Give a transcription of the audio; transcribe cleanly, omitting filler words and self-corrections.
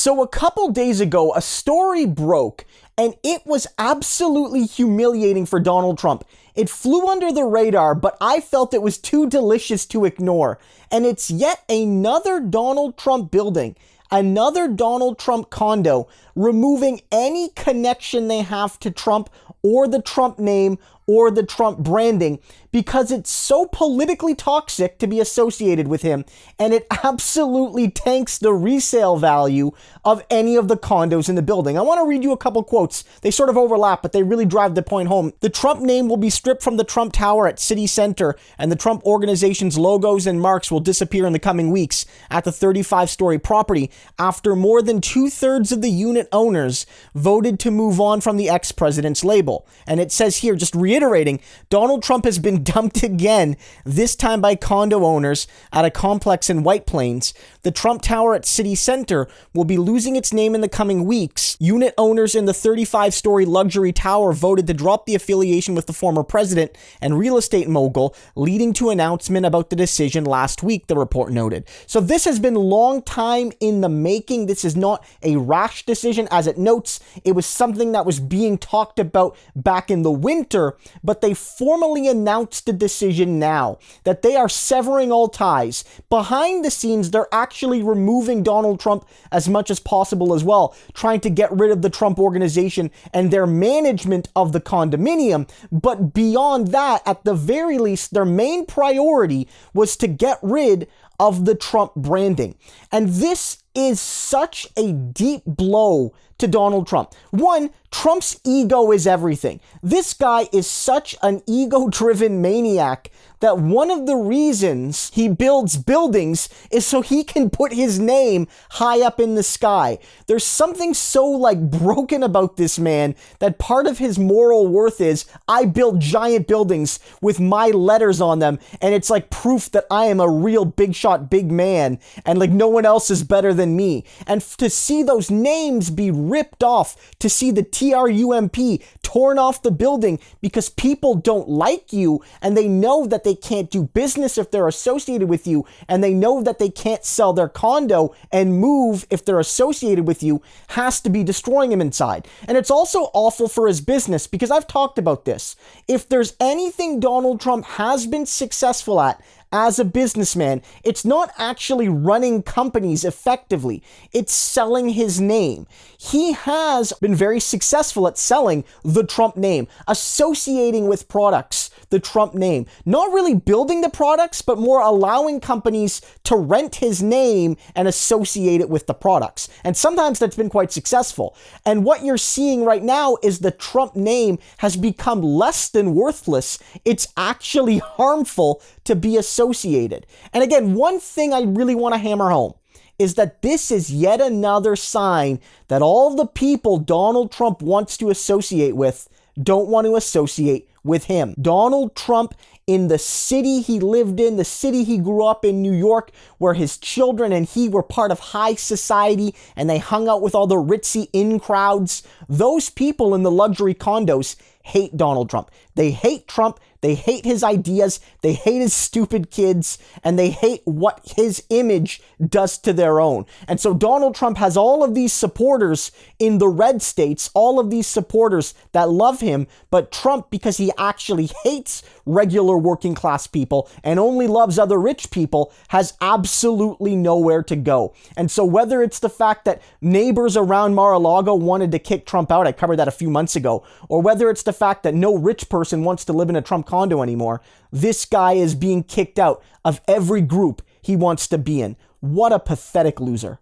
So a couple days ago, a story broke, and it was absolutely humiliating for Donald Trump. It flew under the radar, but I felt it was too delicious to ignore. And it's yet another Donald Trump building, another Donald Trump condo, removing any connection they have to Trump or the Trump name or the Trump branding, because it's so politically toxic to be associated with him, and it absolutely tanks the resale value of any of the condos in the building. I want to read you a couple quotes. They sort of overlap, but they really drive the point home. The Trump name will be stripped from the Trump Tower at City Center, and the Trump organization's logos and marks will disappear in the coming weeks at the 35-story property after more than 2/3 of the unit owners voted to move on from the ex-president's label. And it says here, just reiterating, Donald Trump has been dumped again, this time by condo owners at a complex in White Plains. The Trump Tower at City Center will be losing its name in the coming weeks. Unit owners in the 35-story luxury tower voted to drop the affiliation with the former president and real estate mogul, leading to announcement about the decision last week, the report noted. So this has been long time in the making. This is not a rash decision. As it notes, it was something that was being talked about back in the winter, but they formally announced the decision now that they are severing all ties. Behind the scenes, they're actually removing Donald Trump as much as possible as well, trying to get rid of the Trump organization and their management of the condominium. But beyond that, at the very least, their main priority was to get rid of the Trump branding. And this is such a deep blow to Donald Trump. One, Trump's ego is everything. This guy is such an ego-driven maniac that one of the reasons he builds buildings is so he can put his name high up in the sky. There's something so broken about this man that part of his moral worth is, I build giant buildings with my letters on them, and it's like proof that I am a real big shot, big man, and no one else is better than me. And to see those names be ripped off, to see the TRUMP torn off the building because people don't like you, and they know that they can't do business if they're associated with you, and they know that they can't sell their condo and move if they're associated with you, has to be destroying him inside. And it's also awful for his business, because I've talked about this. If there's anything Donald Trump has been successful at as a businessman, it's not actually running companies effectively. It's selling his name. He has been very successful at selling the Trump name, associating with products the Trump name, not really building the products, but more allowing companies to rent his name and associate it with the products. And sometimes that's been quite successful. And what you're seeing right now is the Trump name has become less than worthless. It's actually harmful to be associated. And again, one thing I really want to hammer home is that this is yet another sign that all the people Donald Trump wants to associate with don't want to associate with him. Donald Trump, in the city he lived in, the city he grew up in, New York, where his children and he were part of high society and they hung out with all the ritzy in crowds, those people in the luxury condos hate Donald Trump. They hate Trump. They hate his ideas. They hate his stupid kids, and they hate what his image does to their own. And so Donald Trump has all of these supporters in the red states, all of these supporters that love him, but Trump, because he actually hates regular working class people and only loves other rich people, has absolutely nowhere to go. And so whether it's the fact that neighbors around Mar-a-Lago wanted to kick Trump out, I covered that a few months ago, or whether it's the fact that no rich person wants to live in a Trump condo anymore, this guy is being kicked out of every group he wants to be in. What a pathetic loser.